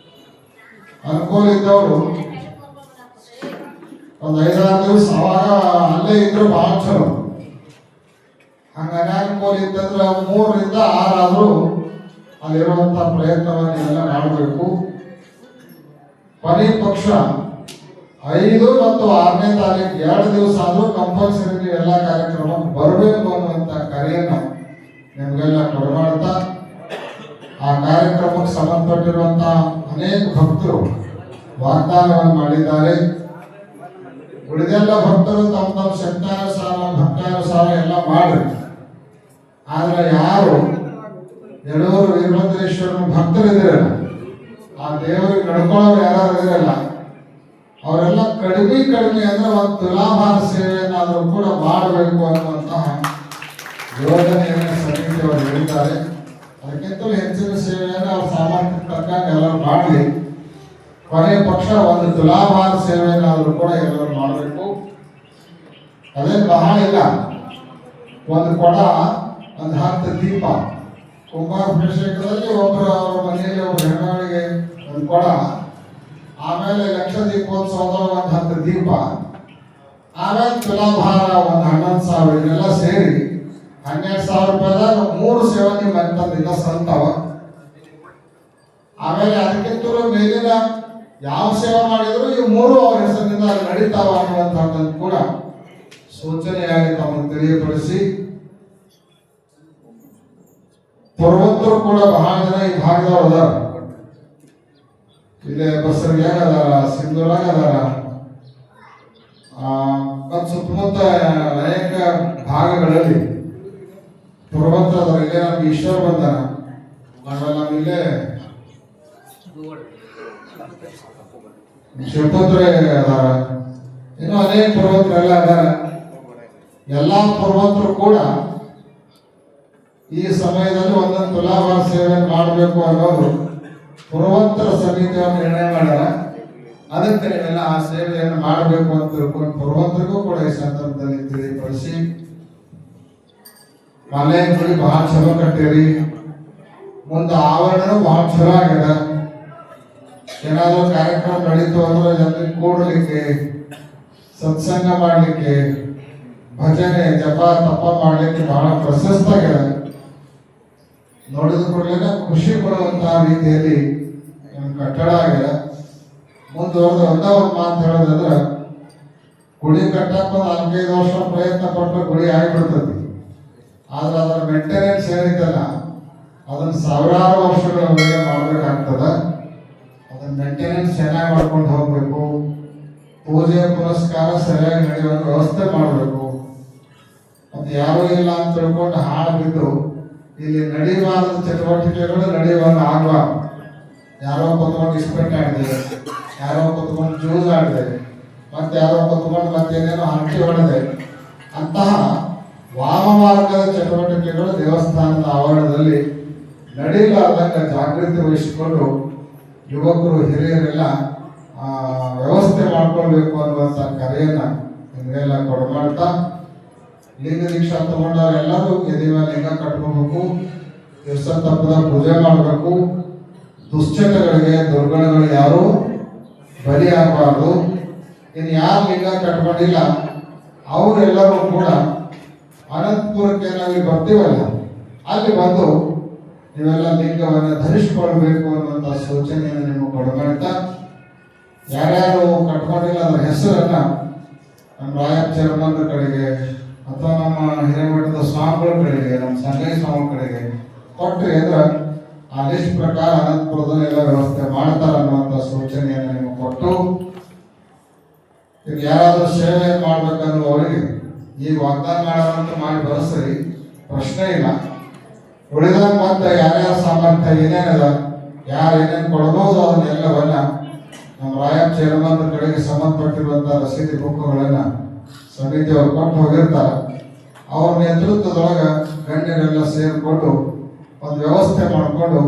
ಅನುಕೂಲ ಇದ್ದವರು ಒಂದು 5-6 ದಿವಸ ಅವಾಗ ಅಲ್ಲೇ ಇದ್ರು ಬಹಳ ಚಲೋ. ಹಂಗ ಅನಾನುಕೂಲ ಇತ್ತಂದ್ರೆ 3ರಿಂದ 6 ಆದರೂ ಅಲ್ಲಿರುವಂತಹ ಪ್ರಯತ್ನವನ್ನು ಎಲ್ಲ ಮಾಡಬೇಕು. ಕೊನೆ ಪಕ್ಷ 5 ಮತ್ತು 6ನೇ ತಾರೀಕು 2 ದಿವಸ ಆದರೂ ಕಂಪಲ್ಸರಿ ಎಲ್ಲ ಕಾರ್ಯಕ್ರಮಕ್ಕೆ ಬರಬೇಕು ಅನ್ನುವಂಥ ಕರೆಯನ್ನು ನಿಮಗೆಲ್ಲ ಕೊಡಮಾಡ್ತಾ, ಆ ಕಾರ್ಯಕ್ರಮಕ್ಕೆ ಸಂಬಂಧಪಟ್ಟಿರುವಂತಹ ಅನೇಕ ಭಕ್ತರು ವಾಗ್ದಾನವನ್ನು ಮಾಡಿದ್ದಾರೆ. ಉಳಿದೆಲ್ಲ ಭಕ್ತರು ತಮ್ಮ ತಮ್ಮ ಶಕ್ತಾನುಸಾರ ಭಕ್ತಾನುಸಾರ ಎಲ್ಲ ಮಾಡ್ರಿ. ಆದ್ರೆ ಯಾರು ಯಡೂರು ವೀರಭದ್ರೇಶ್ವರನ ಭಕ್ತರಿದಿರಲ್ಲ, ಆ ದೇವರಿಗೆ ನಡ್ಕೊಳ್ಳೋರು ಯಾರು ಇದಿರಲ್ಲ, ಅವರೆಲ್ಲ ಕಡಿಮೆ ಅಂದ್ರೆ ಒಂದು ತುಲಾಭಾರ ಸೇವೆಯನ್ನಾದರೂ ಕೂಡ ಮಾಡಬೇಕು ಅನ್ನುವಂತಹ ಯೋಜನೆಯನ್ನು ಸಮಿತಿಯವರು ಹೇಳಿದ್ದಾರೆ. ಅದಕ್ಕಿಂತಲೂ ಹೆಚ್ಚಿನ ಸೇವೆಯನ್ನು ಅವ್ರ ಸಾಮರ್ಥ್ಯಕ್ಕೆ ತಕ್ಕಂಗೆ ಎಲ್ಲರೂ ಮಾಡಲಿ. ಕೊನೆ ಪಕ್ಷ ಒಂದು ತುಲಾಭಾರ ಸೇವೆಯನ್ನಾದರೂ ಕೂಡ ಎಲ್ಲರೂ ಮಾಡಬೇಕು. ಅದೇನು ಬಹಳ ಇಲ್ಲ, ಒಂದು ಕೊಡ, ಒಂದು 10 ದೀಪ. ಕುಂಭಾಭಿಷೇಕದಲ್ಲಿ ಒಬ್ಬರು ಅವರ ಮನೆಯಲ್ಲಿ ಒಬ್ಬರು ಹೆಣ್ಣಾಳಿಗೆ ಒಂದು ಕೊಡ, ಆಮೇಲೆ ಲಕ್ಷ ದೀಪೋತ್ಸವದ ಒಂದು 10 ದೀಪ, ಆಮೇಲೆ ತುಲಾಭಾರ ಒಂದು 11,000, ಇದೆಲ್ಲ ಸೇರಿ 12,000 ರೂಪಾಯಿದಾಗ 3 ಸೇವೆ ನೀವು ಮಂತಂದಿಲ್ಲ ಸಂತವ. ಆಮೇಲೆ ಅದಕ್ಕಿಂತಲೂ ಮೇಲಿನ ಯಾವ ಸೇವೆ ಮಾಡಿದ್ರು ಈ 3 ಅವ್ರ ಹೆಸರಿನಿಂದ ನಡೀತಾವ ಅನ್ನುವಂಥದ್ದನ್ನು ಕೂಡ ಸೂಚನೆಯಾಗಿ ತಮಗೆ ತಿಳಿಯಪಡಿಸಿ, ಪೂರ್ವತರು ಕೂಡ ಬಹಳ ಜನ ಈ ಭಾಗದವ್ರು ಅದಾರ. ಇಲ್ಲೇ ಬಸರಿಯಾಗ ಅದಾರ, ಸಿಂಧೂರಾಗ ಅದಾರ, ಮತ್ತು ಸುತ್ತಮುತ್ತ ಅನೇಕ ಭಾಗಗಳಲ್ಲಿ ಪರ್ವತದ ಇಲ್ಲೇ ನಮ್ಗೆ ಈಶ್ವರ ಬಂದಾನ, ಆಮೇಲೆ ನಮ್ಮಿಲ್ಲೇ ಶಿವಪುತ್ರ ಅದಾರ, ಇನ್ನು ಅನೇಕ ಪರ್ವತರೆಲ್ಲ ಅದಾರ. ಎಲ್ಲಾ ಪರ್ವತರು ಕೂಡ ಈ ಸಮಯದಲ್ಲಿ ಒಂದೊಂದು ತುಲಾಭಾರ ಸೇವೆಯನ್ನು ಮಾಡಬೇಕು ಅನ್ನೋದು ಪುರವಂತರ ಸಮಿತಿಯನ್ನು ನಿರ್ಣಯ ಮಾಡ್ಯಾರ. ಅದಕ್ಕೆ ನೀವೆಲ್ಲ ಆ ಸೇವೆಯನ್ನು ಮಾಡಬೇಕು ಅಂತ ತಿಳ್ಕೊಂಡು ಪುರವಂತರಿಗೂ ಕೂಡ ಈ ಸಂದರ್ಭದಲ್ಲಿ ತಿಳಿಪಡಿಸಿ, ಮನೆ ಗುಡಿ ಬಹಳ ಚಲೋ ಕಟ್ಟಿರಿ, ಮುಂದೆ ಆವರಣನೂ ಬಹಳ ಚಲೋ ಆಗ್ಯದ. ಏನಾದರೂ ಕಾರ್ಯಕ್ರಮ ನಡೀತು ಅಂದ್ರೆ ಜನರಿಗೆ ಕೂಡಲಿಕ್ಕೆ, ಸತ್ಸಂಗ ಮಾಡಲಿಕ್ಕೆ, ಭಜನೆ ಜಪ ತಪ ಮಾಡಲಿಕ್ಕೆ ಬಹಳ ಪ್ರಶಸ್ತ ಆಗ್ಯದ. ನೋಡಿದ ಕೂಡಲೇ ಖುಷಿ ಕೊಡುವಂತಹ ರೀತಿಯಲ್ಲಿ ಕಟ್ಟಡ ಆಗ್ಯದ. ಮುಂದುವರೆದು ಒಂದೇ ಒಂದು ಮಾತು ಹೇಳೋದಂದ್ರೆ, ಗುಡಿ ಕಟ್ಟಕ್ಕೆ ಒಂದು 4-5 ವರ್ಷ ಪ್ರಯತ್ನ ಪಟ್ಟು ಗುಡಿ ಆಗಿಬಿಡ್ತದೆ. ಆದ್ರೆ ಅದರ ಮೇಂಟೆನೆನ್ಸ್ ಏನಿದೆಯಲ್ಲ ಅದನ್ನ ಸಾವಿರಾರು ವರ್ಷಗಳವರೆಗೆ ಮಾಡಬೇಕಾಗ್ತದ. ಅದನ್ನ ಮೇಂಟೆನೆನ್ಸ್ ಚೆನ್ನಾಗಿ ಮಾಡ್ಕೊಂಡು ಹೋಗ್ಬೇಕು. ಪೂಜೆ ಪುರಸ್ಕಾರ ಸರಿಯಾಗಿ ನಡೆಯುವ ವ್ಯವಸ್ಥೆ ಮಾಡಬೇಕು. ಮತ್ತೆ ಯಾರೂ ಇಲ್ಲ ಅಂತ ತಿಳ್ಕೊಂಡು ಹಾಳು ಬಿದ್ದು ಇಲ್ಲಿ ನಡೆಯುವಾದ ಚಟುವಟಿಕೆಗಳು ನಡೆಯುವಾಗ ಆಗಬಾರ್ದು. ಯಾರೋ ಕೂತ್ಕೊಂಡು ಇಸ್ಪೆಟ್ ಆಡಿದೆ, ಯಾರೋ ಕೂತ್ಕೊಂಡು ಜ್ಯೂಸ್ ಆಡಿದೆ, ಮತ್ತೆ ಯಾರೋ ಕೂತ್ಕೊಂಡು ಮತ್ತೇನೇನೋ ಹರಟಿ ಹೊಡೆದೆ, ಅಂತಹ ವಾಮಮಾರ್ಗದ ಚಟುವಟಿಕೆಗಳು ದೇವಸ್ಥಾನದ ಆವರಣದಲ್ಲಿ ನಡೆಯಲಾರ್ದಂಗೆ ಜಾಗೃತಿ ವಹಿಸಿಕೊಂಡು ಯುವಕರು ಹಿರಿಯರೆಲ್ಲ ವ್ಯವಸ್ಥೆ ಮಾಡ್ಕೊಳ್ಬೇಕು ಅನ್ನುವಂಥ ಕರೆಯನ್ನ ನಿಮಗೆಲ್ಲ ಕೊಡಮಾಡ್ತಾ, ಲಿಂಗ ದೀಕ್ಷಾ ತಗೊಂಡವರೆಲ್ಲರೂ ಎದೆ ಮೇಲೆ ಲಿಂಗ ಕಟ್ಕೋಬೇಕು, ದಿವಸ ತಪ್ಪದ ಪೂಜೆ ಮಾಡಬೇಕು, ದುಶ್ಚಟಗಳಿಗೆ ದುರ್ಗುಣಗಳಿಗೆ ಯಾರು ಬಲಿಯಾಗಬಾರ್ದು. ಇನ್ನು ಯಾರು ಲಿಂಗ ಕಟ್ಕೊಂಡಿಲ್ಲ ಅವರೆಲ್ಲರೂ ಕೂಡ ಅನಂತಪುರಕ್ಕೆ ನಾವಿಲ್ಲಿ ಬರ್ತೀವಲ್ಲ ಅಲ್ಲಿ ಬಂದು ನೀವೆಲ್ಲ ಲಿಂಗವನ್ನು ಧರಿಸಿಕೊಳ್ಬೇಕು ಅನ್ನುವಂಥ ಸೂಚನೆಯನ್ನು ನಿಮಗೆ ಕೊಡಮಾಡ್ತಾ, ಯಾರ್ಯಾರು ಕಟ್ಕೊಂಡಿಲ್ಲ ಅದರ ಹೆಸರನ್ನ ನಮ್ಮ ರಾಯಪ್ಪ ಚರ್ಮಂದ್ರ ಕಡೆಗೆ ಅಥವಾ ನಮ್ಮ ಹಿರೇಮಠದ ಸ್ವಾಮಿಗಳ ಕಡೆಗೆ, ನಮ್ಮ ಸಂಗೈ ಸ್ವಾಮಿ ಕಡೆಗೆ ಕೊಟ್ಟರೆ ಅಂದ್ರೆ ಆ ಲಿಸ್ಟ್ ಪ್ರಕಾರ ಅನಂತಪುರದಲ್ಲಿ ಎಲ್ಲ ವ್ಯವಸ್ಥೆ ಮಾಡ್ತಾರ ಅನ್ನುವಂಥ ಸೂಚನೆಯನ್ನು ನಿಮಗೆ ಕೊಟ್ಟು, ಈಗ ಯಾರಾದರೂ ಸೇವೆ ಮಾಡ್ಬೇಕನ್ನುವವರಿಗೆ ಈಗ ವಾಗ್ದಾನ ಮಾಡೋದಂತ ಮಾಡಿ ಬರೆಸ್ರಿ, ಪ್ರಶ್ನೆ ಇಲ್ಲ. ಉಳಿದಾಗ ಮತ್ತೆ ಯಾರ್ಯಾರ ಸಾಮರ್ಥ್ಯ ಏನೇನದ, ಯಾರು ಏನೇನು ಕೊಡ್ಬೋದು ಅದನ್ನೆಲ್ಲವನ್ನ ನಮ್ಮ ರಾಯಪ್ಪ ಚೇರ್ಮನ್ ಕಡೆಗೆ ಸಂಬಂಧಪಟ್ಟಿರುವಂತಹ ರಸೀದಿ ಬುಕ್ಗಳನ್ನು ಸಮಿತಿಯವರು ಕೊಟ್ಟು ಹೋಗಿರ್ತಾರೆ. ಅವ್ರ ನೇತೃತ್ವದೊಳಗೆ ಗಣ್ಯರೆಲ್ಲ ಸೇರಿಕೊಂಡು ಒಂದು ವ್ಯವಸ್ಥೆ ಮಾಡಿಕೊಂಡು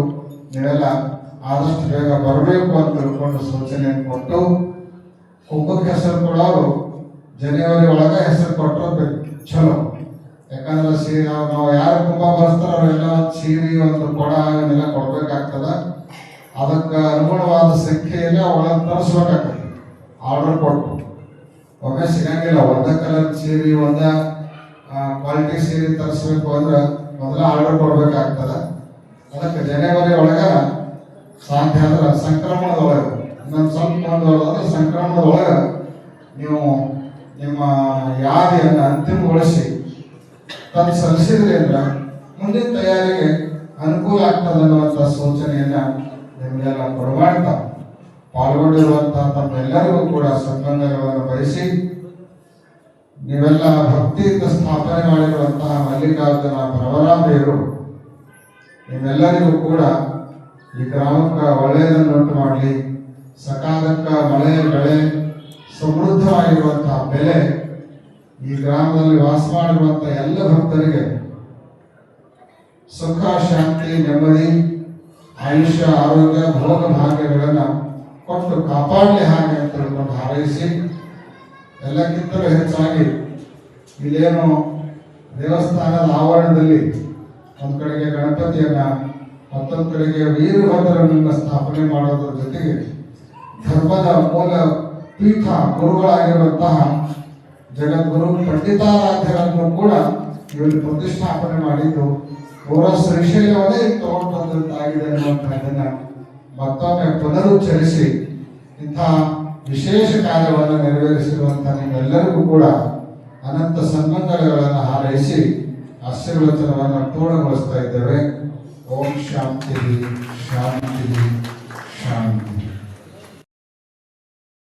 ನೀವೆಲ್ಲ ಆದಷ್ಟು ಬೇಗ ಬರಬೇಕು ಅಂತ ತಿಳ್ಕೊಂಡು ಸೂಚನೆಯನ್ನು ಕೊಟ್ಟು, ಕುಂಭಕ್ಕೆ ಹೆಸರು ಕೊಡೋರು ಜನವರಿ ಒಳಗೆ ಹೆಸರು ಕೊಟ್ಟರು ಚಲೋ. ಯಾಕಂದ್ರೆ ಸೀರೆ ನಾವು ಯಾರು ಕುಂಭ ಬರ್ಸ್ತಾರ ಅವರೆಲ್ಲ ಒಂದು ಸೀರೆ ಒಂದು ಕೊಡ ಇವನ್ನೆಲ್ಲ ಕೊಡ್ಬೇಕಾಗ್ತದ. ಅದಕ್ಕೆ ಅನುಗುಣವಾದ ಸಂಖ್ಯೆಯಲ್ಲಿ ಅವುಗಳನ್ನು ತರಿಸ್ಬೇಕಾಗ್ತದೆ. ಆರ್ಡರ್ ಕೊಟ್ಟು ಒಮ್ಮೆ ಸಿಗಂಗಿಲ್ಲ. ಒಂದೇ ಕಲರ್ ಸೀರೆ ಒಂದ ಕ್ವಾಲಿಟಿ ಸೀರೆ ತರಿಸ್ಬೇಕು ಅಂದ್ರೆ ಮೊದಲ ಆರ್ಡರ್ ಕೊಡ್ಬೇಕಾಗ್ತದ. ಅದಕ್ಕೆ ಜನವರಿ ಒಳಗ ಸಾಧ್ಯ ಅಂದ್ರೆ ಸಂಕ್ರಮಣದೊಳಗೆ ಇನ್ನೊಂದು ಸ್ವಲ್ಪ ಮುಂದುವರೆದ್ರೆ ಸಂಕ್ರಮಣದೊಳಗೆ ನೀವು ನಿಮ್ಮ ಯಾದಿಯನ್ನು ಅಂತಿಮಗೊಳಿಸಿ ತಂದು ಸಲ್ಲಿಸಿದ್ರಿ ಅಂದ್ರೆ ಮುಂದಿನ ತಯಾರಿಗೆ ಅನುಕೂಲ ಆಗ್ತದೆ ಅನ್ನುವಂಥ ಸೂಚನೆಯನ್ನ ನಿಮಗೆಲ್ಲ ಕೊಡಮಾಡ್ತಾ, ಪಾಲ್ಗೊಂಡಿರುವಂತಹ ತಮ್ಮೆಲ್ಲರಿಗೂ ಕೂಡ ಸನ್ಮಾನಗಳನ್ನು ಬಯಸಿ, ನೀವೆಲ್ಲ ಭಕ್ತಿಯಿಂದ ಸ್ಥಾಪನೆ ಮಾಡಿರುವಂತಹ ಮಲ್ಲಿಕಾರ್ಜುನ ಪರವರಾಂಬೆಯರು ನಿಮ್ಮೆಲ್ಲರಿಗೂ ಕೂಡ ಈ ಗ್ರಾಮಕ್ಕೆ ಒಳ್ಳೆಯದನ್ನುಂಟು ಮಾಡಲಿ, ಸಕಾಲಕ್ಕ ಮಳೆ ಬೆಳೆ ಸಮೃದ್ಧವಾಗಿರುವಂತಹ ಬೆಲೆ ಈ ಗ್ರಾಮದಲ್ಲಿ ವಾಸ ಮಾಡಿರುವಂತಹ ಎಲ್ಲ ಭಕ್ತರಿಗೆ ಸುಖ ಶಾಂತಿ ನೆಮ್ಮದಿ ಆಯುಷ್ಯ ಆರೋಗ್ಯ ಭೋಗ ಭಾಗ್ಯಗಳನ್ನು ಕೊಟ್ಟು ಕಾಪಾಡಲಿ ಹಾಗೆ ಅಂತ ತಿಳ್ಕೊಂಡು ಹಾರೈಸಿ, ಎಲ್ಲಕ್ಕಿಂತಲೂ ಹೆಚ್ಚಾಗಿ ಇಲ್ಲೇನು ದೇವಸ್ಥಾನದ ಆವರಣದಲ್ಲಿ ಒಂದು ಕಡೆಗೆ ಗಣಪತಿಯನ್ನ ಮತ್ತೊಂದು ಕಡೆಗೆ ವೀರಭದ್ರನನ್ನ ಸ್ಥಾಪನೆ ಮಾಡೋದ್ರ ಜೊತೆಗೆ ಧರ್ಮದ ಮೂಲ ಪೀಠ ಗುರುಗಳಾಗಿರುವಂತಹ ಜಗದ್ಗುರು ಪಂಡಿತಾರಾಧ್ಯರನ್ನು ಕೂಡ ಇಲ್ಲಿ ಪ್ರತಿಷ್ಠಾಪನೆ ಮಾಡಿದ್ದು ಅವರ ಶ್ರೀಶೈಲವನ್ನೇ ತಗೊಂಡು ಬಂದಂತಾಗಿದೆ ಅನ್ನುವಂಥದ್ದನ್ನ ಮತ್ತೊಮ್ಮೆ ಪುನರುಚ್ಚರಿಸಿ ಇಂತಹ ವಿಶೇಷ ಕಾರ್ಯವನ್ನು ನೆರವೇರಿಸಿರುವಂತಹ ನಿಮ್ಮೆಲ್ಲರಿಗೂ ಕೂಡ ಅನಂತ ಸನ್ಮಂಗಲಗಳನ್ನು ಹಾರೈಸಿ ಆಶೀರ್ವಚನವನ್ನು ಪೂರ್ಣಗೊಳಿಸ್ತಾ ಇದ್ದೇವೆ. ಓಂ ಶಾಂತಿ ಶಾಂತಿ.